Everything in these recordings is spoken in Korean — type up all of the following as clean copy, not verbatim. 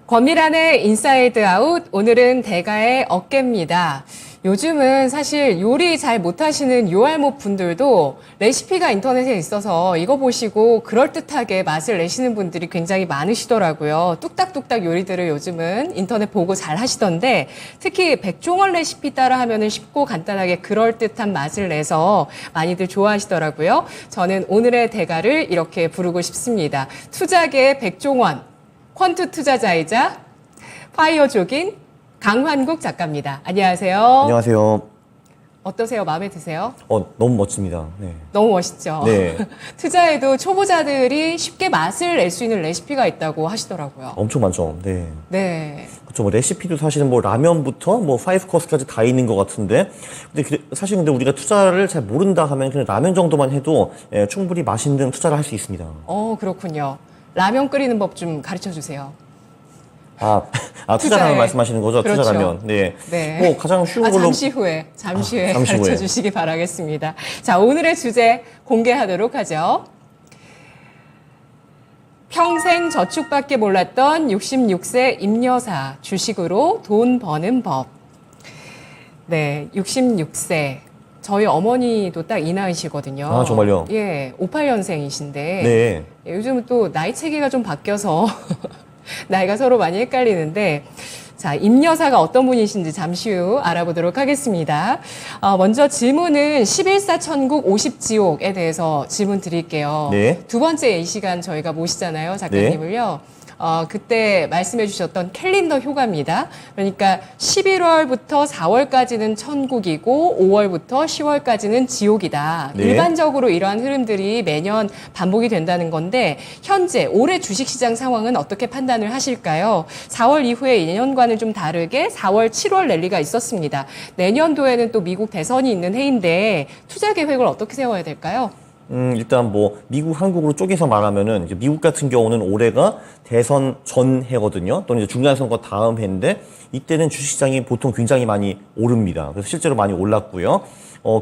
권미란의 인사이드 아웃, 오늘은 대가의 어깨입니다. 요즘은 사실 요리 잘 못하시는 요알못 분들도 레시피가 인터넷에 있어서 이거 보시고 그럴듯하게 맛을 내시는 분들이 굉장히 많으시더라고요. 뚝딱뚝딱 요리들을 요즘은 인터넷 보고 잘 하시던데 특히 백종원 레시피 따라 하면은 쉽고 간단하게 그럴듯한 맛을 내서 많이들 좋아하시더라고요. 저는 오늘의 대가를 이렇게 부르고 싶습니다. 투자계의 백종원, 퀀트 투자자이자 파이어족인 강환국 작가입니다. 안녕하세요. 안녕하세요. 어떠세요? 마음에 드세요? 너무 멋집니다. 네. 너무 멋있죠? 네. 투자에도 초보자들이 쉽게 맛을 낼 수 있는 레시피가 있다고 하시더라고요. 엄청 많죠. 네. 네. 그렇죠. 뭐 레시피도 사실은 뭐 라면부터 뭐 파이브 코스까지 다 있는 것 같은데, 근데 사실 근데 우리가 투자를 잘 모른다 하면 그냥 라면 정도만 해도 충분히 맛있는 투자를 할 수 있습니다. 그렇군요. 라면 끓이는 법 좀 가르쳐 주세요. 투자라면 말씀하시는 거죠? 그렇죠. 투자라면. 네. 네. 뭐 가장 쉬운 걸로. 잠시 후에 가르쳐 주시기 바라겠습니다. 자, 오늘의 주제 공개하도록 하죠. 평생 저축밖에 몰랐던 66세 임여사 주식으로 돈 버는 법. 네, 66세. 저희 어머니도 딱 이 나이시거든요. 아, 정말요? 예, 58년생이신데. 네. 요즘은 또 나이 체계가 좀 바뀌어서 나이가 서로 많이 헷갈리는데, 자, 임여사가 어떤 분이신지 잠시 후 알아보도록 하겠습니다. 먼저 질문은 11사 천국 50지옥에 대해서 질문 드릴게요. 네. 두 번째 이 시간 저희가 모시잖아요, 작가님을요. 그때 말씀해 주셨던 캘린더 효과입니다. 그러니까 11월부터 4월까지는 천국이고 5월부터 10월까지는 지옥이다. 네. 일반적으로 이러한 흐름들이 매년 반복이 된다는 건데 현재 올해 주식시장 상황은 어떻게 판단을 하실까요? 4월 이후에 예년과는 좀 다르게 4월, 7월 랠리가 있었습니다. 내년도에는 또 미국 대선이 있는 해인데 투자 계획을 어떻게 세워야 될까요? 일단 뭐 미국, 한국으로 쪼개서 말하면은 이제 미국 같은 경우는 올해가 대선 전 해거든요. 또는 이제 중간선거 다음 해인데 이때는 주식시장이 보통 굉장히 많이 오릅니다. 그래서 실제로 많이 올랐고요.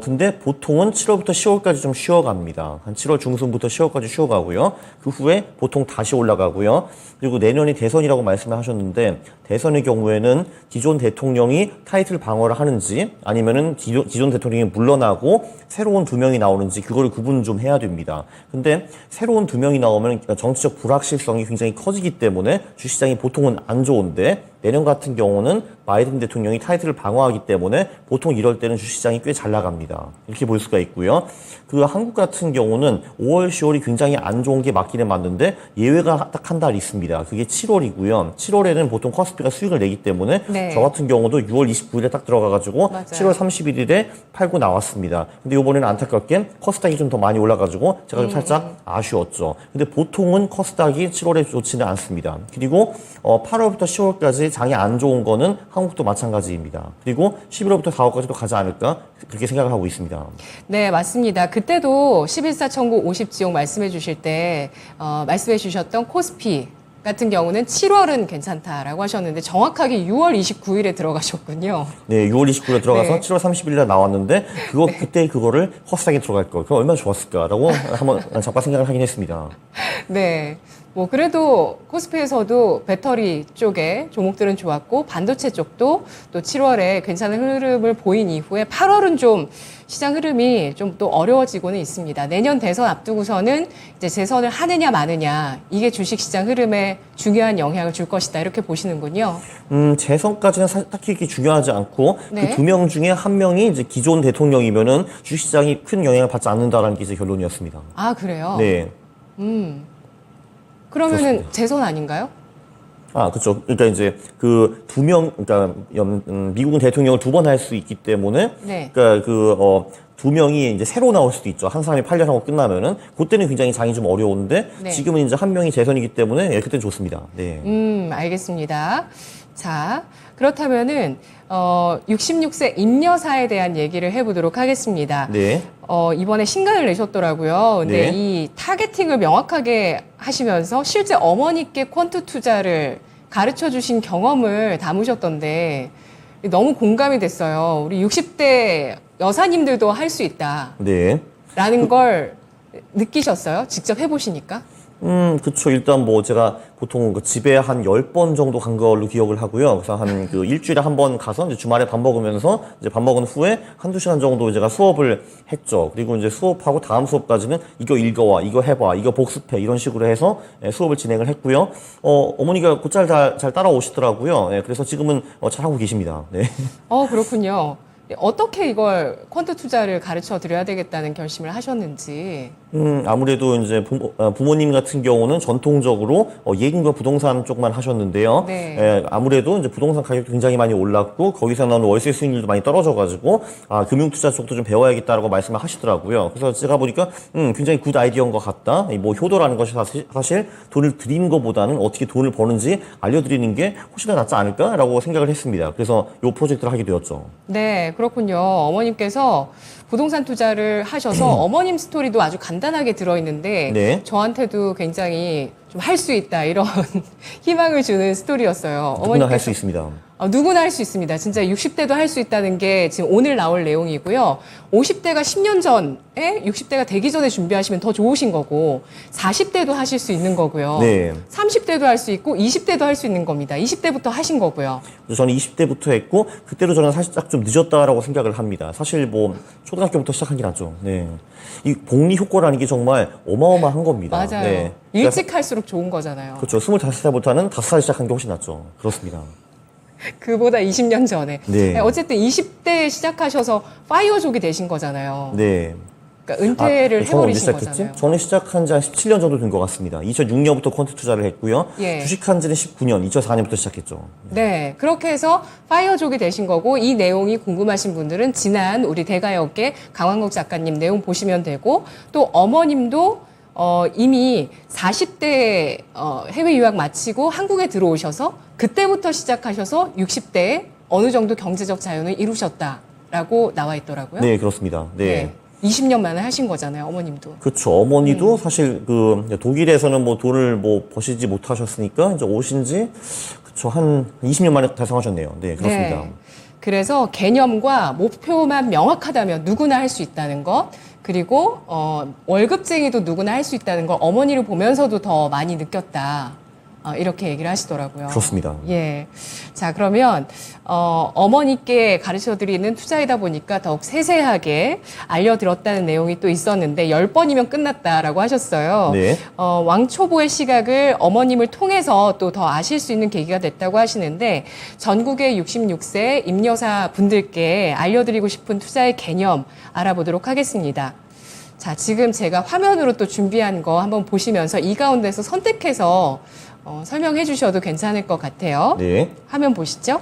근데 보통은 7월부터 10월까지 좀 쉬어갑니다. 한 7월 중순부터 10월까지 쉬어가고요. 그 후에 보통 다시 올라가고요. 그리고 내년이 대선이라고 말씀을 하셨는데 대선의 경우에는 기존 대통령이 타이틀 방어를 하는지 아니면은 기존 대통령이 물러나고 새로운 두 명이 나오는지 그거를 구분 좀 해야 됩니다. 근데 새로운 두 명이 나오면 정치적 불확실성이 굉장히 커지기 때문에 주식시장이 보통은 안 좋은데 내년 같은 경우는 바이든 대통령이 타이틀을 방어하기 때문에 보통 이럴 때는 주식시장이 꽤 잘 나갑니다. 이렇게 볼 수가 있고요. 그 한국 같은 경우는 5월, 10월이 굉장히 안 좋은 게 맞기는 맞는데 예외가 딱 한 달 있습니다. 그게 7월이고요. 7월에는 보통 코스피가 수익을 내기 때문에 네. 저 같은 경우도 6월 29일에 딱 들어가가지고 맞아요. 7월 31일에 팔고 나왔습니다. 근데 이번에는 안타깝게 코스닥이 좀 더 많이 올라가지고 제가 좀 살짝 아쉬웠죠. 근데 보통은 코스닥이 7월에 좋지는 않습니다. 그리고 8월부터 10월까지 장이 안 좋은 거는 한국도 마찬가지입니다. 그리고 11월부터 4월까지도 가지 않을까 그렇게 생각을 하고 있습니다. 네, 맞습니다. 그때도 11사 천국 50지옥 말씀해 주실 때 말씀해 주셨던 코스피 같은 경우는 7월은 괜찮다라고 하셨는데 정확하게 6월 29일에 들어가셨군요. 네, 6월 29일에 들어가서 네. 7월 30일에 나왔는데 그때 그거를 코스닥에 들어갈 걸. 그럼 얼마나 좋았을까라고 한번 잠깐 생각을 하긴 했습니다. 네. 뭐 그래도 코스피에서도 배터리 쪽에 종목들은 좋았고 반도체 쪽도 또 7월에 괜찮은 흐름을 보인 이후에 8월은 좀 시장 흐름이 좀 또 어려워지고는 있습니다. 내년 대선 앞두고서는 이제 재선을 하느냐 마느냐 이게 주식시장 흐름에 중요한 영향을 줄 것이다 이렇게 보시는군요. 재선까지는 딱히 이렇게 중요하지 않고 네. 그 두 명 중에 한 명이 이제 기존 대통령이면은 주식시장이 큰 영향을 받지 않는다라는 게 이제 결론이었습니다. 아, 그래요? 네. 그러면은 그렇습니다. 재선 아닌가요? 그렇죠. 그러니까 이제 그 두 명, 그러니까 미국은 대통령을 두 번 할 수 있기 때문에, 네. 그러니까 두 명이 이제 새로 나올 수도 있죠. 한 사람이 8년 하고 끝나면은 그때는 굉장히 장이 좀 어려운데 네. 지금은 이제 한 명이 재선이기 때문에 그때는 좋습니다. 네. 알겠습니다. 자, 그렇다면은 66세 임여사에 대한 얘기를 해보도록 하겠습니다. 네. 이번에 신간을 내셨더라고요. 근데 네. 이 타겟팅을 명확하게 하시면서 실제 어머니께 퀀트 투자를 가르쳐 주신 경험을 담으셨던데 너무 공감이 됐어요. 우리 60대 여사님들도 할 수 있다. 네. 라는 걸 느끼셨어요? 직접 해보시니까? 그쵸. 일단 뭐 제가 보통 그 집에 한 10번 정도 간 걸로 기억을 하고요. 그래서 한 그 일주일에 한 번 가서 이제 주말에 밥 먹으면서 이제 밥 먹은 후에 한두 시간 정도 제가 수업을 했죠. 그리고 이제 수업하고 다음 수업까지는 이거 읽어와, 이거 해봐, 이거 복습해 이런 식으로 해서 수업을 진행을 했고요. 어머니가 곧잘 잘 따라오시더라고요. 그래서 지금은 잘하고 계십니다. 네. 그렇군요. 어떻게 이걸 퀀트 투자를 가르쳐 드려야 되겠다는 결심을 하셨는지. 아무래도 이제 부모님 같은 경우는 전통적으로 예금과 부동산 쪽만 하셨는데요. 네. 아무래도 이제 부동산 가격도 굉장히 많이 올랐고 거기서 나오는 월세 수익률도 많이 떨어져가지고 금융투자 쪽도 좀 배워야겠다라고 말씀을 하시더라고요. 그래서 제가 보니까 굉장히 굿 아이디어인 것 같다. 뭐 효도라는 것이 사실 돈을 드리는 것보다는 어떻게 돈을 버는지 알려드리는 게 훨씬 더 낫지 않을까라고 생각을 했습니다. 그래서 이 프로젝트를 하게 되었죠. 네, 그렇군요. 어머님께서 부동산 투자를 하셔서 어머님 스토리도 아주 간단하게 들어있는데 네. 저한테도 굉장히 좀 할 수 있다 이런 희망을 주는 스토리였어요. 누구나 할 수 있습니다. 누구나 할 수 있습니다. 진짜 60대도 할 수 있다는 게 지금 오늘 나올 내용이고요. 50대가 10년 전에 60대가 되기 전에 준비하시면 더 좋으신 거고 40대도 하실 수 있는 거고요. 네. 30대도 할 수 있고 20대도 할 수 있는 겁니다. 20대부터 하신 거고요. 그래서 저는 20대부터 했고 그때로 저는 사실 딱 좀 늦었다라고 생각을 합니다. 사실 뭐 초등학교부터 시작한 게 낫죠. 네. 이 복리 효과라는 게 정말 어마어마한 겁니다. 맞아요. 네. 일찍 할수록 좋은 거잖아요. 그렇죠. 25살보다는 5살 시작한 게 훨씬 낫죠. 그렇습니다. 그보다 20년 전에. 네. 어쨌든 20대에 시작하셔서 파이어족이 되신 거잖아요. 네. 그러니까 은퇴를 저는 언제 해버리신 시작했지? 거잖아요. 저는 시작한 지 한 17년 정도 된 것 같습니다. 2006년부터 퀀트 투자를 했고요. 예. 주식한 지는 19년, 2004년부터 시작했죠. 네, 그렇게 해서 파이어족이 되신 거고 이 내용이 궁금하신 분들은 지난 우리 대가의 어깨 강환국 작가님 내용 보시면 되고 또 어머님도 이미 40대 해외 유학 마치고 한국에 들어오셔서 그때부터 시작하셔서 60대에 어느 정도 경제적 자유를 이루셨다라고 나와 있더라고요. 네, 그렇습니다. 네. 20년 만에 하신 거잖아요, 어머님도. 그렇죠. 어머니도 사실 독일에서는 뭐 돈을 뭐 버시지 못하셨으니까 이제 오신지 그렇죠. 한 20년 만에 달성하셨네요. 네, 그렇습니다. 네. 그래서 개념과 목표만 명확하다면 누구나 할 수 있다는 것, 그리고 월급쟁이도 누구나 할 수 있다는 걸 어머니를 보면서도 더 많이 느꼈다. 이렇게 얘기를 하시더라고요. 그렇습니다. 예. 자, 그러면 어머니께 가르쳐드리는 투자이다 보니까 더욱 세세하게 알려드렸다는 내용이 또 있었는데 10번이면 끝났다라고 하셨어요. 네. 왕초보의 시각을 어머님을 통해서 또 더 아실 수 있는 계기가 됐다고 하시는데 전국의 66세 임여사 분들께 알려드리고 싶은 투자의 개념 알아보도록 하겠습니다. 자, 지금 제가 화면으로 또 준비한 거 한번 보시면서 이 가운데서 선택해서 설명해 주셔도 괜찮을 것 같아요. 네. 화면 보시죠.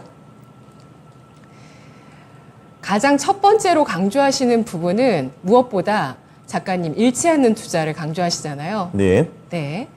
가장 첫 번째로 강조하시는 부분은 무엇보다 작가님 잃지 않는 투자를 강조하시잖아요. 네. 네.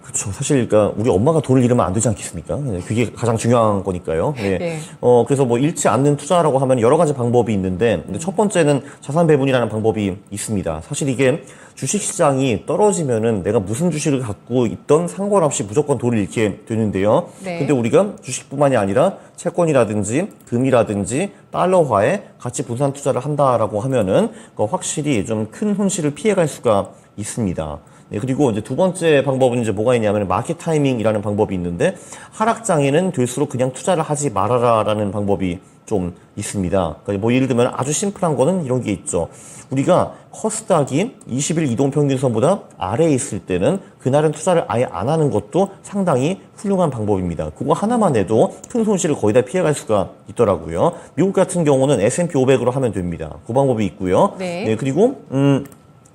그렇죠. 사실 그러니까 우리 엄마가 돈을 잃으면 안 되지 않겠습니까? 네, 그게 가장 중요한 거니까요. 네. 네. 그래서 뭐 잃지 않는 투자라고 하면 여러 가지 방법이 있는데 근데 첫 번째는 자산 배분이라는 방법이 있습니다. 사실 이게 주식 시장이 떨어지면은 내가 무슨 주식을 갖고 있던 상관없이 무조건 돈을 잃게 되는데요. 네. 근데 우리가 주식뿐만이 아니라 채권이라든지 금이라든지 달러화에 같이 분산 투자를 한다라고 하면은 확실히 좀 큰 손실을 피해갈 수가 있습니다. 네, 그리고 이제 두 번째 방법은 이제 뭐가 있냐면 마켓 타이밍이라는 방법이 있는데 하락장에는 될수록 그냥 투자를 하지 말아라라는 방법이 좀 있습니다. 그러니까 뭐 예를 들면 아주 심플한 거는 이런 게 있죠. 우리가 코스닥이 20일 이동평균선보다 아래에 있을 때는 그날은 투자를 아예 안 하는 것도 상당히 훌륭한 방법입니다. 그거 하나만 해도 큰 손실을 거의 다 피해갈 수가 있더라고요. 미국 같은 경우는 S&P 500으로 하면 됩니다. 그 방법이 있고요. 네. 그리고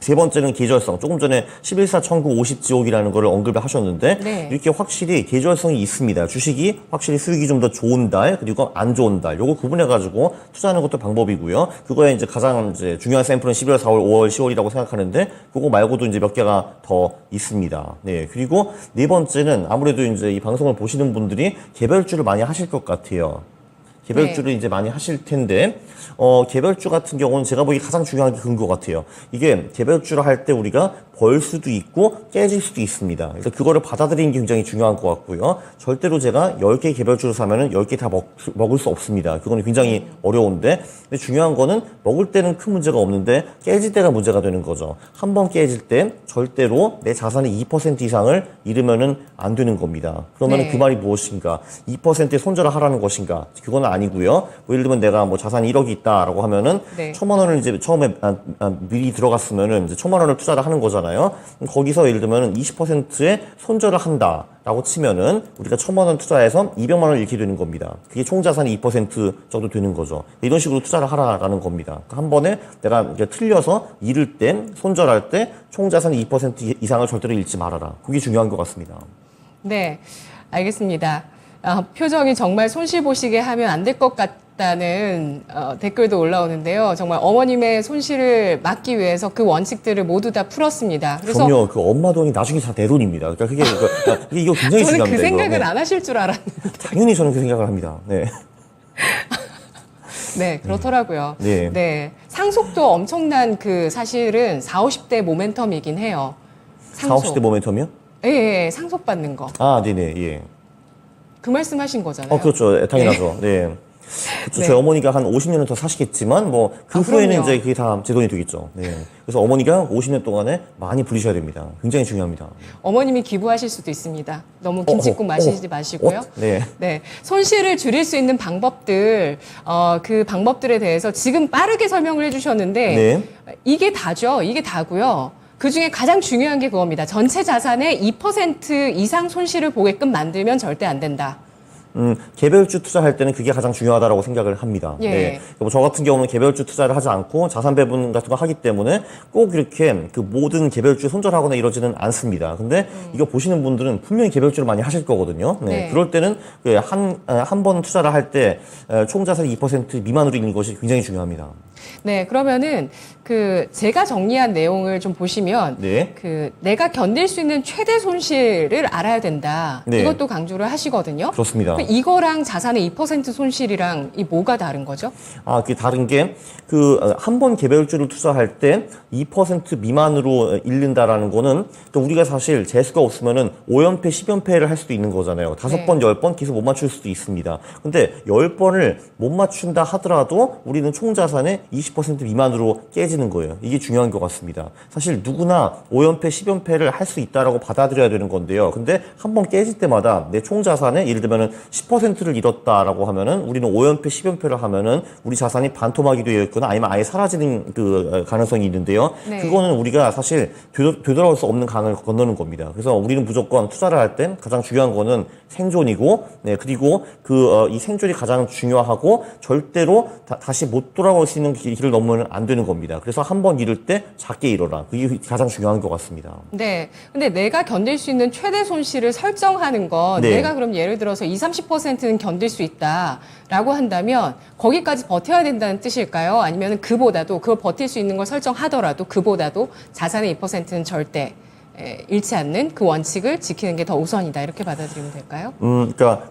세 번째는 계절성. 조금 전에 11사 19 50지옥이라는 거를 언급을 하셨는데 네. 이렇게 확실히 계절성이 있습니다. 주식이 확실히 수익이 좀 더 좋은 달 그리고 안 좋은 달 요거 구분해 가지고 투자하는 것도 방법이고요. 그거에 이제 가장 이제 중요한 샘플은 11월, 4월, 5월, 10월이라고 생각하는데 그거 말고도 이제 몇 개가 더 있습니다. 네. 그리고 네 번째는 아무래도 이제 이 방송을 보시는 분들이 개별주를 많이 하실 것 같아요. 개별주를 네. 이제 많이 하실 텐데, 개별주 같은 경우는 제가 보기 가장 중요한 게 그런 것 같아요. 이게 개별주를 할 때 우리가 벌 수도 있고 깨질 수도 있습니다. 그래서 그거를 받아들이는 게 굉장히 중요한 것 같고요. 절대로 제가 10개 개별주를 사면은 10개 다 먹을 수 없습니다. 그거는 굉장히 어려운데, 근데 중요한 거는 먹을 때는 큰 문제가 없는데 깨질 때가 문제가 되는 거죠. 한 번 깨질 때 절대로 내 자산의 2% 이상을 잃으면은 안 되는 겁니다. 그러면은 네. 그 말이 무엇인가? 2%의 손절을 하라는 것인가? 그건 아니고요. 뭐 예를 들면 내가 뭐 자산이 1억이 있다라고 하면은 네. 1,000만 원을 이제 처음에 미리 들어갔으면은 이제 1,000만 원을 투자를 하는 거잖아요. 거기서 예를 들면 20%의 손절을 한다라고 치면은 우리가 1,000만 원 투자해서 200만 원을 잃게 되는 겁니다. 그게 총 자산이 2% 정도 되는 거죠. 이런 식으로 투자를 하라라는 겁니다. 그러니까 한 번에 내가 이제 틀려서 잃을 때, 손절할 때 총 자산의 2% 이상을 절대로 잃지 말아라. 그게 중요한 것 같습니다. 네, 알겠습니다. 표정이 정말 손실 보시게 하면 안 될 것 같다는 댓글도 올라오는데요. 정말 어머님의 손실을 막기 위해서 그 원칙들을 모두 다 풀었습니다. 그래서 그럼요. 그 엄마 돈이 나중에 다 내 돈입니다. 그러니까 그게 이거 굉장히 저는 중요합니다. 그 생각을 이거. 안 하실 줄 알았는데. 당연히 저는 그 생각을 합니다. 네. 네, 그렇더라고요. 네. 네. 상속도 엄청난 그 사실은 40, 50대 모멘텀이긴 해요. 40, 50대 모멘텀이요? 예, 예, 상속받는 거. 아, 네네, 예. 그 말씀 하신 거잖아요. 그렇죠. 당연하죠. 네. 그렇죠. 네. 저희 어머니가 한 50년은 더 사시겠지만, 뭐, 그 후에는 그럼요. 이제 그게 다 제 돈이 되겠죠. 네. 그래서 어머니가 50년 동안에 많이 부리셔야 됩니다. 굉장히 중요합니다. 어머님이 기부하실 수도 있습니다. 너무 김치국 마시지 마시고요. 네. 네. 손실을 줄일 수 있는 방법들, 그 방법들에 대해서 지금 빠르게 설명을 해주셨는데, 네. 이게 다죠. 이게 다고요. 그 중에 가장 중요한 게 그겁니다. 전체 자산의 2% 이상 손실을 보게끔 만들면 절대 안 된다. 개별주 투자할 때는 그게 가장 중요하다고 생각을 합니다. 예. 네. 뭐 저 같은 경우는 개별주 투자를 하지 않고 자산 배분 같은 거 하기 때문에 꼭 이렇게 그 모든 개별주에 손절하거나 이러지는 않습니다. 근데 이거 보시는 분들은 분명히 개별주를 많이 하실 거거든요. 네. 네. 그럴 때는 한 번 투자를 할 때 총 자산 2% 미만으로 있는 것이 굉장히 중요합니다. 네, 그러면은 그 제가 정리한 내용을 좀 보시면 네. 그 내가 견딜 수 있는 최대 손실을 알아야 된다. 네. 이것도 강조를 하시거든요. 그렇습니다. 그럼 이거랑 자산의 2% 손실이랑 이 뭐가 다른 거죠? 그게 다른 게, 한 번 개별주를 투자할 때 2% 미만으로 잃는다라는 거는, 또 우리가 사실 재수가 없으면은 5연패, 10연패를 할 수도 있는 거잖아요. 5번, 네. 10번 계속 못 맞출 수도 있습니다. 근데 10번을 못 맞춘다 하더라도 우리는 총 자산의 20% 미만으로 깨지는 거예요. 이게 중요한 것 같습니다. 사실 누구나 5연패, 10연패를 할 수 있다라고 받아들여야 되는 건데요. 근데 한 번 깨질 때마다 내 총 자산의 예를 들면은 10%를 잃었다라고 하면은 우리는 5연패, 10연패를 하면은 우리 자산이 반토막이 되어 있거나 아니면 아예 사라지는 그 가능성이 있는데요. 네. 그거는 우리가 사실 되돌아올 수 없는 강을 건너는 겁니다. 그래서 우리는 무조건 투자를 할 때 가장 중요한 거는 생존이고, 네, 그리고 이 생존이 가장 중요하고 절대로 다시 못 돌아올 수 있는 길을 넘으면 안 되는 겁니다. 그래서 한 번 잃을 때 작게 잃어라. 그게 가장 중요한 것 같습니다. 네. 근데 내가 견딜 수 있는 최대 손실을 설정하는 건 네. 내가 그럼 예를 들어서 20, 30%는 견딜 수 있다라고 한다면 거기까지 버텨야 된다는 뜻일까요? 아니면 그보다도 그걸 버틸 수 있는 걸 설정하더라도 그보다도 자산의 2%는 절대 잃지 않는 그 원칙을 지키는 게 더 우선이다. 이렇게 받아들이면 될까요? 그러니까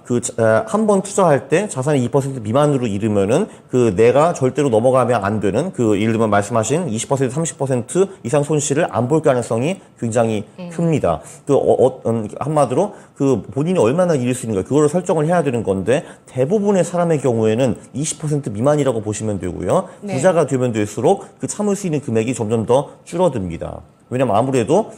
한 번 투자할 때 자산의 2% 미만으로 잃으면은 내가 절대로 넘어가면 안 되는 예를 들면 말씀하신 20% 30% 이상 손실을 안 볼 가능성이 굉장히 큽니다. 한마디로 본인이 얼마나 잃을 수 있는가 그거를 설정을 해야 되는 건데 대부분의 사람의 경우에는 20% 미만이라고 보시면 되고요. 네. 부자가 되면 될수록 참을 수 있는 금액이 점점 더 줄어듭니다. 왜냐면 아무래도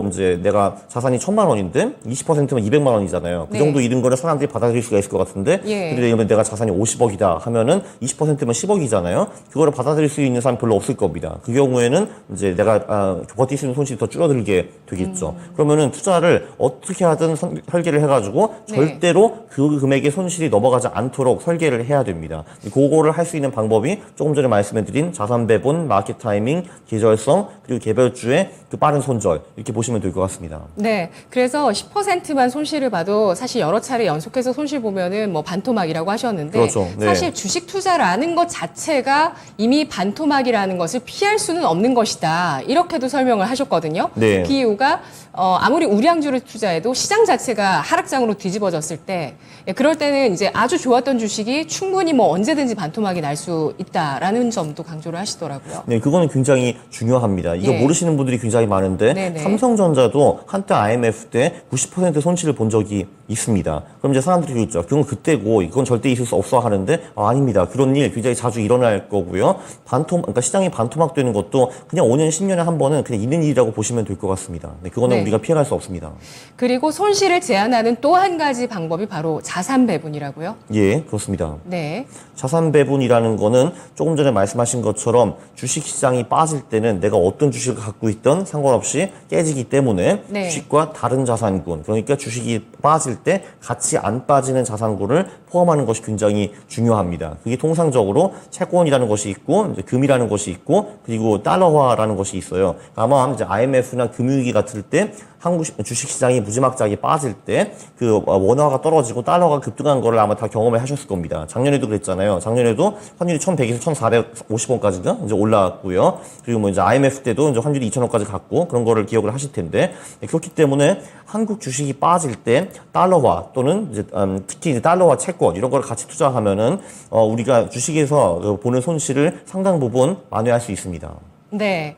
이제 내가 자산이 1,000만 원인데 20%면 200만 원이잖아요. 그 네. 정도 잃은 거를 사람들이 받아들일 수가 있을 것 같은데 예. 근데 예를 들면 내가 자산이 50억이다 하면은 20%면 10억이잖아요. 그거를 받아들일 수 있는 사람 별로 없을 겁니다. 그 경우에는 이제 내가 버틸 수 있는 손실이 더 줄어들게 되겠죠. 그러면은 투자를 어떻게 하든 설계를 해가지고 네. 절대로 그 금액의 손실이 넘어가지 않도록 설계를 해야 됩니다. 그거를 할 수 있는 방법이 조금 전에 말씀해드린 자산 배분, 마켓 타이밍, 계절성 그리고 개별주의 빠른 손절 이렇게 보시면 될 것 같습니다. 네. 그래서 10%만 손실을 봐도 사실 여러 차례 연속해서 손실 보면은 반토막이라고 하셨는데 그렇죠. 네. 사실 주식 투자라는 것 자체가 이미 반토막이라는 것을 피할 수는 없는 것이다. 이렇게도 설명을 하셨거든요. 네. 그 이유가 아무리 우량주를 투자해도 시장 자체가 하락장으로 뒤집어졌을 때 그럴 때는 이제 아주 좋았던 주식이 충분히 언제든지 반토막이 날 수 있다라는 점도 강조를 하시더라고요. 네, 그거는 굉장히 중요합니다. 이거 예. 모르시는 분들이 굉장히 굉장히 많은데 네네. 삼성전자도 한때 IMF 때 90% 손실을 본 적이 있습니다. 그럼 이제 사람들이 그랬죠. 그건 그때고 이건 절대 있을 수 없어 하는데 아닙니다. 그런 일 굉장히 자주 일어날 거고요. 그러니까 시장이 반토막되는 것도 그냥 5년, 10년에 한 번은 그냥 있는 일이라고 보시면 될 것 같습니다. 네, 그거는 네. 우리가 피해갈 수 없습니다. 그리고 손실을 제한하는 또 한 가지 방법이 바로 자산 배분이라고요? 예, 그렇습니다. 네. 자산 배분이라는 거는 조금 전에 말씀하신 것처럼 주식시장이 빠질 때는 내가 어떤 주식을 갖고 있던 상관없이 깨지기 때문에 네. 주식과 다른 자산군, 그러니까 주식이 빠질 때 같이 안 빠지는 자산군을 포함하는 것이 굉장히 중요합니다. 그게 통상적으로 채권이라는 것이 있고 이제 금이라는 것이 있고 그리고 달러화라는 것이 있어요. 아마 이제 IMF나 금융위기 같을 때 한국 주식시장이 무지막지하게 빠질 때 그 원화가 떨어지고 달러가 급등한 거를 아마 다 경험을 하셨을 겁니다. 작년에도 그랬잖아요. 작년에도 환율이 1,100에서 1,450원까지가 이제 올라왔고요. 그리고 뭐 이제 IMF 때도 이제 환율이 2,000원까지 갔고 그런 거를 기억을 하실 텐데 그렇기 때문에 한국 주식이 빠질 때 달러화 또는 이제 특히 이제 달러화 채권 이런 걸 같이 투자하면은 우리가 주식에서 보는 손실을 상당 부분 만회할 수 있습니다. 네.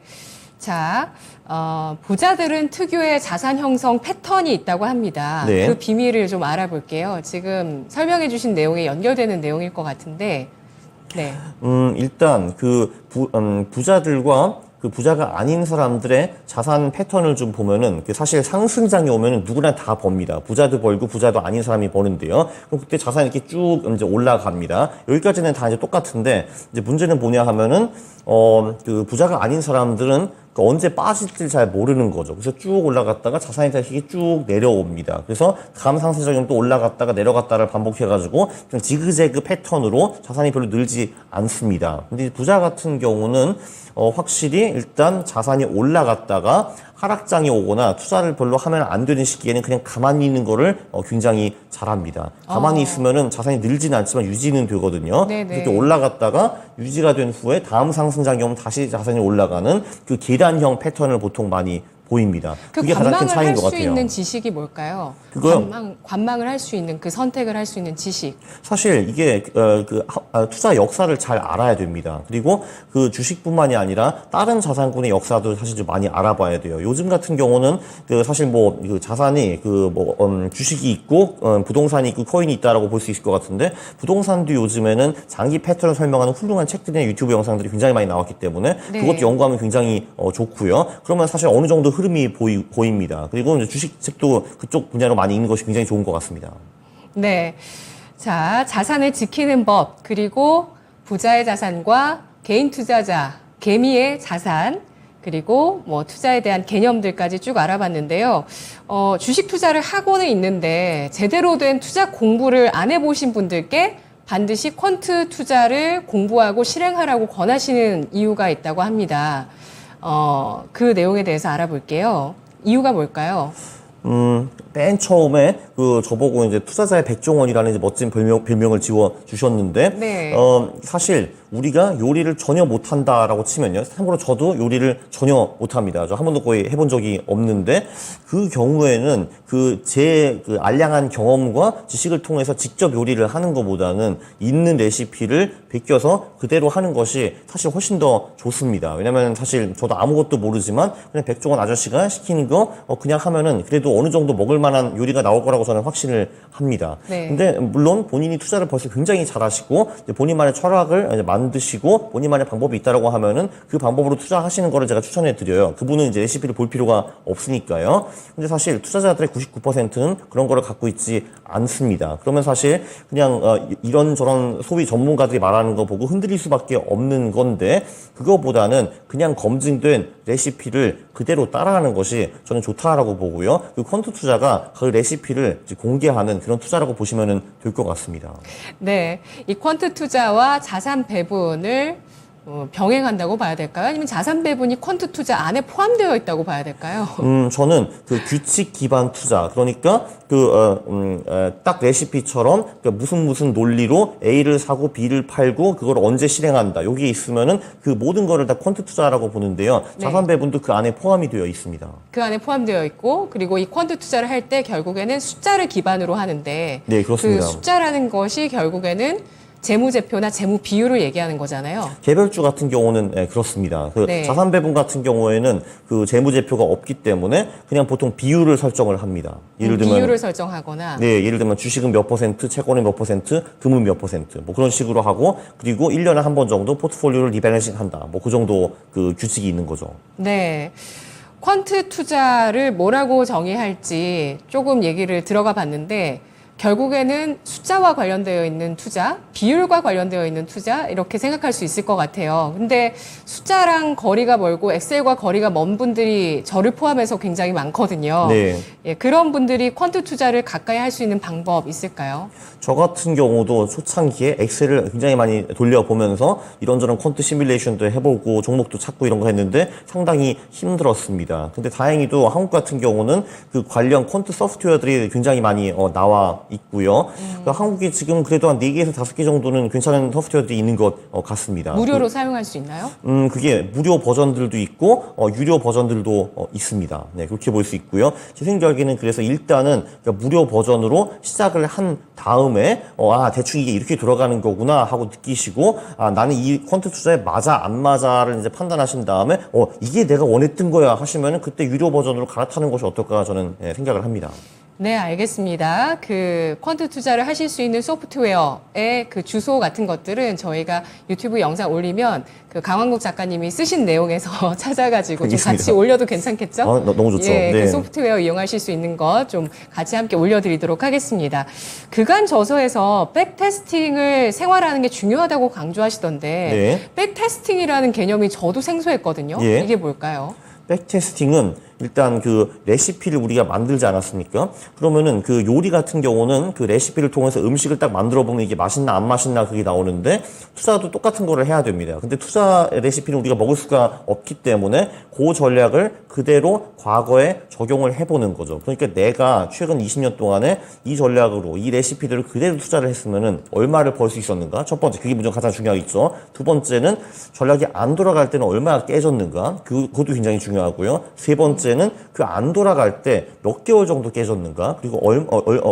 자, 부자들은 특유의 자산 형성 패턴이 있다고 합니다. 네. 그 비밀을 좀 알아볼게요. 지금 설명해 주신 내용에 연결되는 내용일 것 같은데, 네. 일단 부자들과 그 부자가 아닌 사람들의 자산 패턴을 좀 보면은 사실 상승장이 오면은 누구나 다 법니다. 부자도 벌고 부자도 아닌 사람이 버는데요. 그럼 그때 자산이 이렇게 쭉 이제 올라갑니다. 여기까지는 다 이제 똑같은데 이제 문제는 뭐냐 하면은 그 부자가 아닌 사람들은 언제 빠질지 잘 모르는 거죠. 그래서 쭉 올라갔다가 자산이 다시 쭉 내려옵니다. 그래서 감상승장이 또 올라갔다가 내려갔다를 반복해가지고 그냥 지그재그 패턴으로 자산이 별로 늘지 않습니다. 근데 부자 같은 경우는 확실히 일단 자산이 올라갔다가 하락장이 오거나 투자를 별로 하면 안 되는 시기에는 그냥 가만히 있는 거를 굉장히 잘합니다. 가만히 있으면은 자산이 늘지는 않지만 유지는 되거든요. 네네. 이렇게 올라갔다가 유지가 된 후에 다음 상승장이 오면 다시 자산이 올라가는 그 계단형 패턴을 보통 많이 보입니다. 그 그게 가장 큰 관망을 차이인 할 것 수 같아요. 있는 지식이 뭘까요? 그거요? 관망을 할 수 있는 그 선택을 할 수 있는 지식. 사실 이게 투자 역사를 잘 알아야 됩니다. 그리고 그 주식뿐만이 아니라 다른 자산군의 역사도 사실 좀 많이 알아봐야 돼요. 요즘 같은 경우는 사실 그 자산이 주식이 있고 부동산이 있고 코인이 있다라고 볼 수 있을 것 같은데 부동산도 요즘에는 장기 패턴을 설명하는 훌륭한 책들이나 유튜브 영상들이 굉장히 많이 나왔기 때문에 네. 그것도 연구하면 굉장히 좋고요. 그러면 사실 어느 정도 흐름이 보입니다. 그리고 이제 주식책도 그쪽 분야로 많이 읽는 것이 굉장히 좋은 것 같습니다. 네. 자, 자산을 지키는 법, 그리고 부자의 자산과 개인 투자자, 개미의 자산, 그리고 뭐 투자에 대한 개념들까지 쭉 알아봤는데요. 주식 투자를 하고는 있는데 제대로 된 투자 공부를 안 해보신 분들께 반드시 퀀트 투자를 공부하고 실행하라고 권하시는 이유가 있다고 합니다. 그 내용에 대해서 알아볼게요. 이유가 뭘까요? 맨 처음에 저보고 이제 투자자의 백종원이라는 이제 멋진 별명을 지워 주셨는데, 네. 사실 우리가 요리를 전혀 못한다라고 치면요. 참고로 저도 요리를 전혀 못합니다. 저 한 번도 거의 해본 적이 없는데, 그 경우에는 제 알량한 경험과 지식을 통해서 직접 요리를 하는 것보다는 있는 레시피를 베껴서 그대로 하는 것이 사실 훨씬 더 좋습니다. 왜냐면 사실 저도 아무것도 모르지만 그냥 백종원 아저씨가 시키는 거 그냥 하면은 그래도 어느 정도 먹을 만한 요리가 나올 거라고 저는 확신을 합니다. 네. 근데 물론 본인이 투자를 벌써 굉장히 잘하시고 본인만의 철학을 이제 만드시고 본인만의 방법이 있다라고 하면은 그 방법으로 투자하시는 거를 제가 추천해 드려요. 그분은 이제 레시피를 볼 필요가 없으니까요. 근데 사실 투자자들의 99%는 그런 거를 갖고 있지 않습니다. 그러면 사실 그냥 이런저런 소위 전문가들이 말하는 거 보고 흔들릴 수밖에 없는 건데 그거보다는 그냥 검증된 레시피를 그대로 따라하는 것이 저는 좋다라고 보고요. 그 퀀트 투자가 그 레시피를 이제 공개하는 그런 투자라고 보시면 될 것 같습니다. 네. 이 퀀트 투자와 자산 배분을 병행한다고 봐야 될까요? 아니면 자산 배분이 퀀트 투자 안에 포함되어 있다고 봐야 될까요? 저는 규칙 기반 투자, 그러니까 딱 레시피처럼 무슨 논리로 A를 사고 B를 팔고 그걸 언제 실행한다. 여기에 있으면은 그 모든 거를 다 퀀트 투자라고 보는데요. 네. 자산 배분도 그 안에 포함이 되어 있습니다. 그 안에 포함되어 있고, 그리고 이 퀀트 투자를 할 때 결국에는 숫자를 기반으로 하는데, 네, 그렇습니다. 그 숫자라는 것이 결국에는 재무제표나 재무 비율을 얘기하는 거잖아요. 개별주 같은 경우는 그렇습니다. 네. 자산 배분 같은 경우에는 그 재무제표가 없기 때문에 그냥 보통 비율을 설정을 합니다. 예를 들면 비율을 설정하거나. 네, 예를 들면 주식은 몇 퍼센트, 채권은 몇 퍼센트, 금은 몇 퍼센트, 뭐 그런 식으로 하고, 그리고 1년에 한 번 정도 포트폴리오를 리밸런싱 한다. 뭐 그 정도 그 규칙이 있는 거죠. 네. 퀀트 투자를 뭐라고 정의할지 조금 얘기를 들어가 봤는데, 결국에는 숫자와 관련되어 있는 투자, 비율과 관련되어 있는 투자, 이렇게 생각할 수 있을 것 같아요. 근데 숫자랑 거리가 멀고 엑셀과 거리가 먼 분들이 저를 포함해서 굉장히 많거든요. 네. 예, 그런 분들이 퀀트 투자를 가까이 할 수 있는 방법 있을까요? 저 같은 경우도 초창기에 엑셀을 굉장히 많이 돌려보면서 이런저런 퀀트 시뮬레이션도 해보고 종목도 찾고 이런 거 했는데 상당히 힘들었습니다. 근데 다행히도 한국 같은 경우는 그 관련 퀀트 소프트웨어들이 굉장히 많이 나와 있고요. 그러니까 한국이 지금 그래도 한 4개에서 5개 정도는 괜찮은 소프트웨어들이 있는 것 같습니다. 무료로 사용할 수 있나요? 그게 무료 버전들도 있고 유료 버전들도 있습니다. 네, 그렇게 볼 수 있고요. 제 생각에는 그래서 일단은 그러니까 무료 버전으로 시작을 한 다음에 대충 이게 이렇게 돌아가는 거구나 하고 느끼시고 나는 이 퀀트 투자에 맞아 안 맞아를 이제 판단하신 다음에 이게 내가 원했던 거야 하시면은 그때 유료 버전으로 갈아타는 것이 어떨까 저는 생각을 합니다. 네, 알겠습니다. 그 퀀트 투자를 하실 수 있는 소프트웨어의 그 주소 같은 것들은 저희가 유튜브 영상 올리면 그 강환국 작가님이 쓰신 내용에서 찾아가지고 좀 같이 올려도 괜찮겠죠? 너무 좋죠. 예, 네. 그 소프트웨어 이용하실 수 있는 것 좀 같이 함께 올려드리도록 하겠습니다. 그간 저서에서 백테스팅을 생활하는 게 중요하다고 강조하시던데 네. 백테스팅이라는 개념이 저도 생소했거든요. 예. 이게 뭘까요? 백테스팅은 일단 그 레시피를 우리가 만들지 않았습니까? 그러면은 그 요리 같은 경우는 그 레시피를 통해서 음식을 딱 만들어 보면 이게 맛있나 안 맛있나 그게 나오는데 투자도 똑같은 거를 해야 됩니다. 근데 투자 레시피는 우리가 먹을 수가 없기 때문에 그 전략을 그대로 과거에 적용을 해보는 거죠. 그러니까 내가 최근 20년 동안에 이 전략으로 이 레시피들을 그대로 투자를 했으면은 얼마를 벌 수 있었는가? 첫 번째, 그게 무조건 가장 중요하겠죠. 두 번째는 전략이 안 돌아갈 때는 얼마나 깨졌는가? 그것도 굉장히 중요하고요. 세 번째는 그 안 돌아갈 때 몇 개월 정도 깨졌는가? 그리고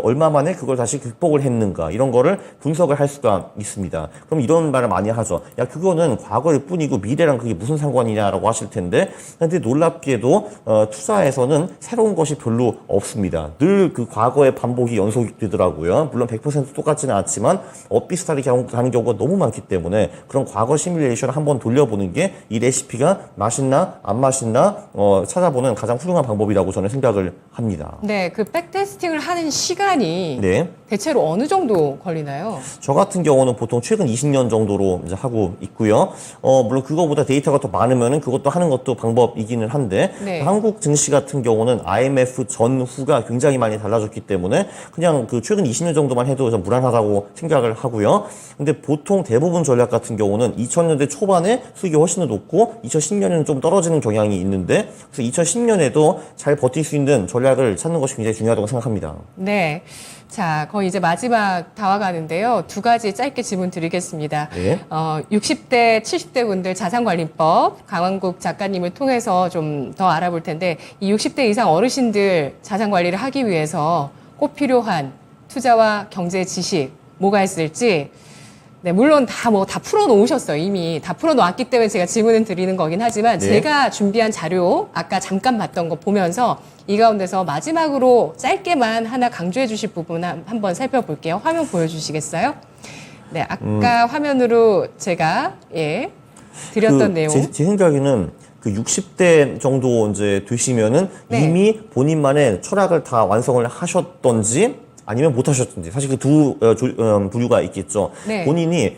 얼마 만에 그걸 다시 극복을 했는가? 이런 거를 분석을 할 수가 있습니다. 그럼 이런 말을 많이 하죠. 야, 그거는 과거일 뿐이고 미래랑 그게 무슨 상관이냐라고 하실 텐데, 근데 놀랍게도 투자에서는 새로운 것이 별로 없습니다. 늘 그 과거의 반복이 연속되더라고요. 물론 100% 똑같지는 않지만 비슷하게 가는 경우가 너무 많기 때문에 그런 과거 시뮬레이션을 한번 돌려보는 게 이 레시피가 맛있나 안 맛있나 찾아보는 가장 훌륭한 방법이라고 저는 생각을 합니다. 네, 그 백테스팅을 하는 시간이 네. 대체로 어느 정도 걸리나요? 저 같은 경우는 보통 최근 20년 정도로 이제 하고 있고요. 물론 그거보다 데이터가 더 많으면은 그것도 하는 것도 방법이기는 한데, 네. 한국 증시 같은 경우는 IMF 전후가 굉장히 많이 달라졌기 때문에 그냥 그 최근 20년 정도만 해도 좀 무난하다고 생각을 하고요. 근데 보통 대부분 전략 같은 경우는 2000년대 초반에 수익이 훨씬 더 높고 2010년에는 좀 떨어지는 경향이 있는데, 그래서 2010년에도 잘 버틸 수 있는 전략을 찾는 것이 굉장히 중요하다고 생각합니다. 네. 자, 거의 이제 마지막 다와가는데요. 두 가지 짧게 질문 드리겠습니다. 네. 60대, 70대 분들 자산관리법 강환국 작가님을 통해서 좀 더 알아볼 텐데, 이 60대 이상 어르신들 자산관리를 하기 위해서 꼭 필요한 투자와 경제 지식 뭐가 있을지, 네, 물론 다 풀어놓으셨어요. 이미 다 풀어놓았기 때문에 제가 질문을 드리는 거긴 하지만, 네. 제가 준비한 자료, 아까 잠깐 봤던 거 보면서 이 가운데서 마지막으로 짧게만 하나 강조해 주실 부분 한번 살펴볼게요. 화면 보여주시겠어요? 네, 아까 화면으로 제가, 드렸던 내용. 제 생각에는 그 60대 정도 이제 되시면은 네. 이미 본인만의 철학을 다 완성을 하셨던지 아니면 못 하셨든지, 사실 그 두 부류가 있겠죠. 네. 본인이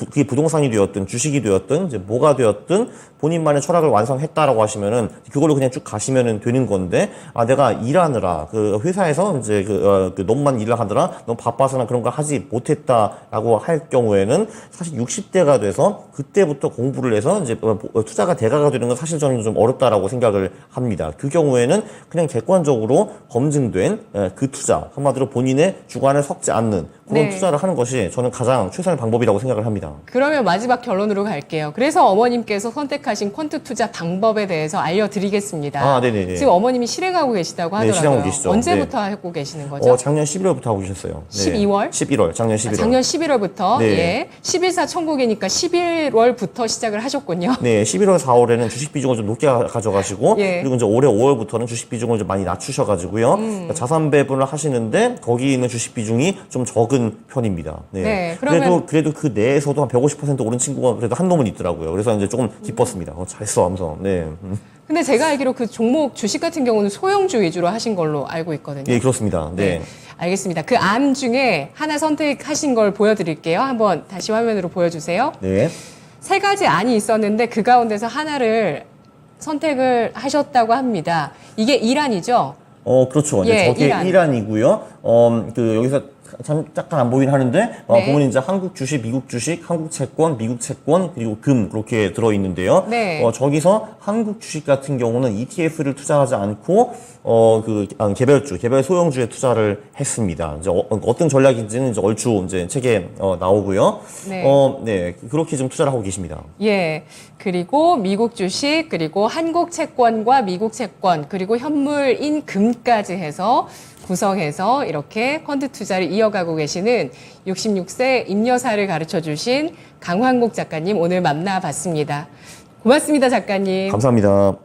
그게 부동산이 되었든 주식이 되었든 이제 뭐가 되었든 본인만의 철학을 완성했다라고 하시면은 그걸로 그냥 쭉 가시면은 되는 건데, 내가 일하느라 그 회사에서 이제 그 너무만 일을 하느라 너무 바빠서나 그런 걸 하지 못했다라고 할 경우에는 사실 60대가 돼서 그때부터 공부를 해서 이제 투자가 대가가 되는 건 사실 저는 좀 어렵다라고 생각을 합니다. 그 경우에는 그냥 객관적으로 검증된 그 투자, 한마디로 한마디로 본인의 주관을 섞지 않는 그런 네. 투자를 하는 것이 저는 가장 최선의 방법이라고 생각을 합니다. 그러면 마지막 결론으로 갈게요. 그래서 어머님께서 선택하신 퀀트 투자 방법에 대해서 알려드리겠습니다. 아, 네네네. 지금 어머님이 실행하고 계시다고 네, 하더라고요. 실행하고 계시죠. 언제부터 하고 계시는 거죠? 작년 11월부터 하고 계셨어요. 12월? 11월, 작년 11월. 작년 11월부터 네. 예, 11사 천국이니까 11월부터 시작을 하셨군요. 네, 11월, 4월에는 주식 비중을 좀 높게 가져가시고 예. 그리고 이제 올해 5월부터는 주식 비중을 좀 많이 낮추셔가지고요. 그러니까 자산 배분을 하시는데 거기 있는 주식 비중이 좀 적은 편입니다. 네, 그러면- 그래도 그 내에서도 한 150% 오른 친구가 그래도 한 놈은 있더라고요. 그래서 이제 조금 기뻤습니다. 잘했어 하면서. 네. 근데 제가 알기로 그 종목 주식 같은 경우는 소형주 위주로 하신 걸로 알고 있거든요. 예, 그렇습니다. 네. 알겠습니다. 그 암 중에 하나 선택하신 걸 보여드릴게요. 한번 다시 화면으로 보여주세요. 네. 세 가지 안이 있었는데 그 가운데서 하나를 선택을 하셨다고 합니다. 이게 이란이죠? 그렇죠. 예, 저게 이란. 이란이고요. 여기서 잠깐 안 보이긴 하는데, 네. 보면 이제 한국 주식, 미국 주식, 한국 채권, 미국 채권, 그리고 금, 그렇게 들어있는데요. 네. 저기서 한국 주식 같은 경우는 ETF를 투자하지 않고, 개별 소형주에 투자를 했습니다. 이제 어떤 전략인지는 이제 얼추 이제 책에 나오고요. 네. 네. 그렇게 좀 투자를 하고 계십니다. 예. 그리고 미국 주식, 그리고 한국 채권과 미국 채권, 그리고 현물인 금까지 해서 구성해서 이렇게 펀드 투자를 이어가고 계시는 66세 임여사를 가르쳐 주신 강환국 작가님 오늘 만나봤습니다. 고맙습니다, 작가님. 감사합니다.